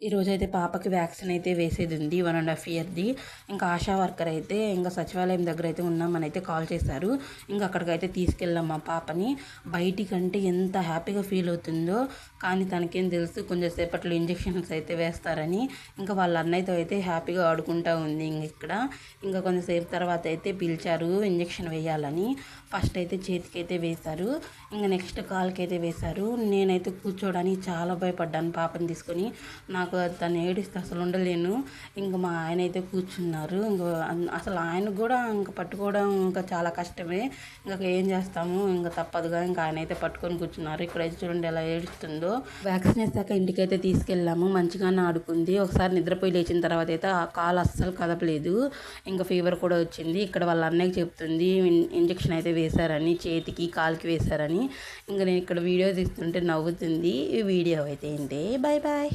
ఈరోజైతే పాపకి వ్యాక్సిన్ అయితే వేసేది ఉంది 1.5 ఇయర్ది. ఇంకా ఆశా వర్కర్ అయితే ఇంకా సచివాలయం దగ్గర అయితే ఉన్నామని అయితే కాల్ చేశారు. ఇంకా అక్కడికైతే తీసుకెళ్ళాం మా పాపని. బయటికంటే ఎంత హ్యాపీగా ఫీల్ అవుతుందో, కానీ తనకేం తెలుసు కొంచెం సేపట్లో ఇంజెక్షన్స్ అయితే వేస్తారని. ఇంకా వాళ్ళ అన్నయ్యతో అయితే హ్యాపీగా ఆడుకుంటూ ఉంది. ఇక్కడ ఇంకా కొంచెంసేపు తర్వాత అయితే పిలిచారు ఇంజెక్షన్ వేయాలని. ఫస్ట్ అయితే చేతికైతే వేశారు, ఇంకా నెక్స్ట్ కాల్కి అయితే వేశారు. నేనైతే కూర్చోడానికి చాలా భయపడ్డాను పాపని తీసుకొని. నాకు తను ఏడిస్తే అసలు ఉండలేను. ఇంకా మా ఆయన అయితే కూర్చున్నారు. ఇంకా అసలు ఆయనకు కూడా ఇంకా పట్టుకోవడం ఇంకా చాలా కష్టమే. ఇంకా ఏం చేస్తాము, ఇంకా తప్పదుగా ఇంకా ఆయన అయితే పట్టుకొని కూర్చున్నారు. ఇక్కడైతే చూడండి ఎలా ఏడుస్తుందో. వ్యాక్సిన్ వేసాక ఇంటికైతే తీసుకెళ్ళాము. మంచిగానే ఆడుకుంది. ఒకసారి నిద్రపోయి లేచిన తర్వాత అయితే ఆ కాలు అస్సలు కదపలేదు. ఇంకా ఫీవర్ కూడా వచ్చింది. ఇక్కడ వాళ్ళ అన్నయ్యకి చెప్తుంది ఇంజెక్షన్ అయితే వేశారని, చేతికి కాలుకి వేశారని. ఇంకా నేను ఇక్కడ వీడియో తీస్తుంటే నవ్వుతుంది. ఈ వీడియో అయితే ఏంటి. Bye bye.